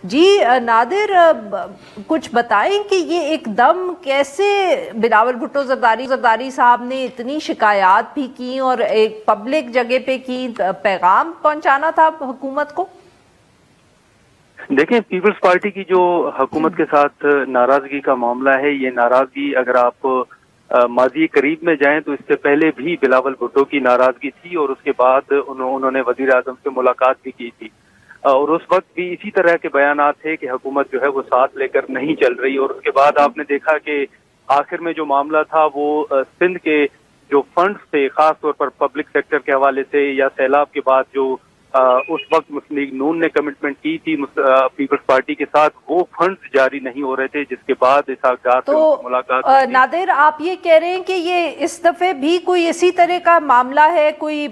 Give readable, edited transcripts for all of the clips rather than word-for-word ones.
جی نادر، کچھ بتائیں کہ یہ ایک دم کیسے بلاول بھٹو زرداری صاحب نے اتنی شکایات بھی کی اور ایک پبلک جگہ پہ کی، پیغام پہنچانا تھا حکومت کو؟ دیکھیں، پیپلز پارٹی کی جو حکومت کے ساتھ ناراضگی کا معاملہ ہے، یہ ناراضگی اگر آپ ماضی قریب میں جائیں تو اس سے پہلے بھی بلاول بھٹو کی ناراضگی تھی، اور اس کے بعد انہوں نے وزیر اعظم سے ملاقات بھی کی تھی، اور اس وقت بھی اسی طرح کے بیانات تھے کہ حکومت جو ہے وہ ساتھ لے کر نہیں چل رہی۔ اور اس کے بعد آپ نے دیکھا کہ آخر میں جو معاملہ تھا وہ سندھ کے جو فنڈز تھے، خاص طور پر پبلک سیکٹر کے حوالے سے، یا سیلاب کے بعد جو اس وقت مسلم لیگ نون نے کمٹمنٹ کی تھی پیپلز پارٹی کے ساتھ، وہ فنڈز جاری نہیں ہو رہے تھے، جس کے بعد اسحاق ڈار سے ان کی ملاقات ہوئی تھی۔ نادر، آپ یہ کہہ رہے ہیں کہ یہ اس دفعے بھی کوئی اسی طرح کا معاملہ ہے، کوئی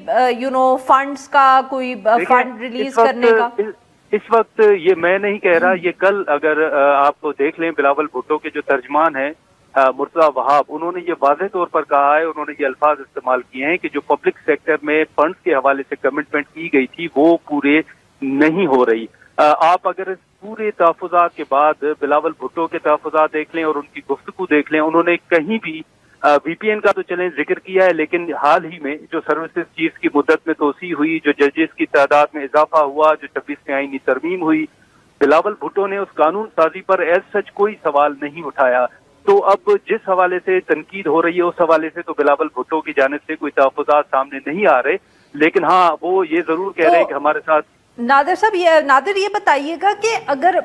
فنڈز کا، کوئی فنڈ ریلیز کرنے کا؟ اس وقت یہ میں نہیں کہہ رہا، یہ کل اگر آپ دیکھ لیں بلاول بھٹو کے جو ترجمان ہیں مرتضی وہاب، انہوں نے یہ واضح طور پر کہا ہے، انہوں نے یہ الفاظ استعمال کیے ہیں کہ جو پبلک سیکٹر میں فنڈز کے حوالے سے کمٹمنٹ کی گئی تھی وہ پورے نہیں ہو رہی۔ آپ اگر اس پورے تحفظات کے بعد بلاول بھٹو کے تحفظات دیکھ لیں اور ان کی گفتگو دیکھ لیں، انہوں نے کہیں بھی وی پی این کا تو چلیں ذکر کیا ہے، لیکن حال ہی میں جو سروسز چیف کی مدت میں توسیع ہوئی، جو ججز کی تعداد میں اضافہ ہوا، جو 26 آئینی ترمیم ہوئی، بلاول بھٹو نے اس قانون سازی پر ایز سچ کوئی سوال نہیں اٹھایا۔ تو اب جس حوالے سے تنقید ہو رہی ہے اس حوالے سے تو بلاول بھٹو کی جانب سے کوئی تحفظات سامنے نہیں آ رہے، لیکن ہاں وہ یہ ضرور کہہ رہے ہیں کہ ہمارے ساتھ۔ نادر صاحب، نادر یہ بتائیے گا کہ اگر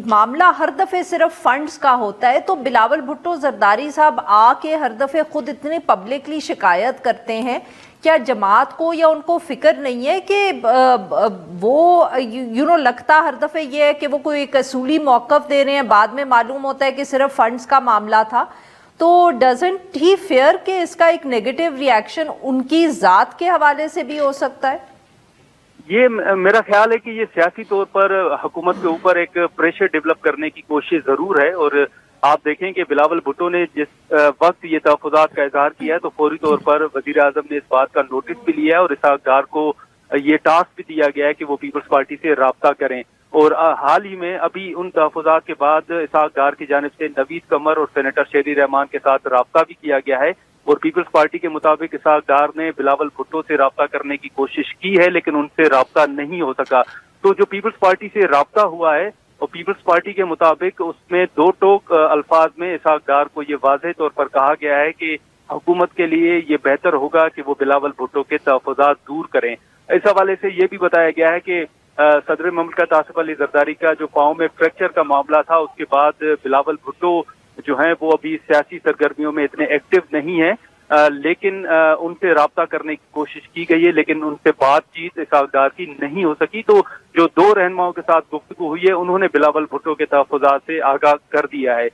معاملہ ہر دفعے صرف فنڈز کا ہوتا ہے تو بلاول بھٹو زرداری صاحب آ کے ہر دفعے خود اتنے پبلکلی شکایت کرتے ہیں، کیا جماعت کو یا ان کو فکر نہیں ہے کہ وہ لگتا ہر دفعہ یہ ہے کہ وہ کوئی ایک اصولی موقف دے رہے ہیں، بعد میں معلوم ہوتا ہے کہ صرف فنڈز کا معاملہ تھا، تو ڈزنٹ ہی فیئر کہ اس کا ایک نیگیٹو ری ایکشن ان کی ذات کے حوالے سے بھی ہو سکتا ہے؟ یہ میرا خیال ہے کہ یہ سیاسی طور پر حکومت کے اوپر ایک پریشر ڈیولپ کرنے کی کوشش ضرور ہے، اور آپ دیکھیں کہ بلاول بھٹو نے جس وقت یہ تحفظات کا اظہار کیا ہے تو فوری طور پر وزیر اعظم نے اس بات کا نوٹس بھی لیا ہے، اور اسحاق ڈار کو یہ ٹاسک بھی دیا گیا ہے کہ وہ پیپلز پارٹی سے رابطہ کریں۔ اور حال ہی میں ابھی ان تحفظات کے بعد اسحاق ڈار کی جانب سے نوید قمر اور سینیٹر شیری رحمان کے ساتھ رابطہ بھی کیا گیا ہے، اور پیپلز پارٹی کے مطابق اسحاق ڈار نے بلاول بھٹو سے رابطہ کرنے کی کوشش کی ہے لیکن ان سے رابطہ نہیں ہو سکا۔ تو جو پیپلز پارٹی سے رابطہ ہوا ہے، اور پیپلز پارٹی کے مطابق اس میں دو ٹوک الفاظ میں اسحاق ڈار کو یہ واضح طور پر کہا گیا ہے کہ حکومت کے لیے یہ بہتر ہوگا کہ وہ بلاول بھٹو کے تحفظات دور کریں۔ اس حوالے سے یہ بھی بتایا گیا ہے کہ صدر مملکت آصف علی زرداری کا جو پاؤں میں فریکچر کا معاملہ تھا، اس کے بعد بلاول بھٹو جو ہیں وہ ابھی سیاسی سرگرمیوں میں اتنے ایکٹیو نہیں ہیں، لیکن ان سے رابطہ کرنے کی کوشش کی گئی ہے، لیکن ان سے بات چیت اسحاق ڈار کی نہیں ہو سکی۔ تو جو دو رہنماؤں کے ساتھ گفتگو ہوئی ہے انہوں نے بلاول بھٹو کے تحفظات سے آگاہ کر دیا ہے۔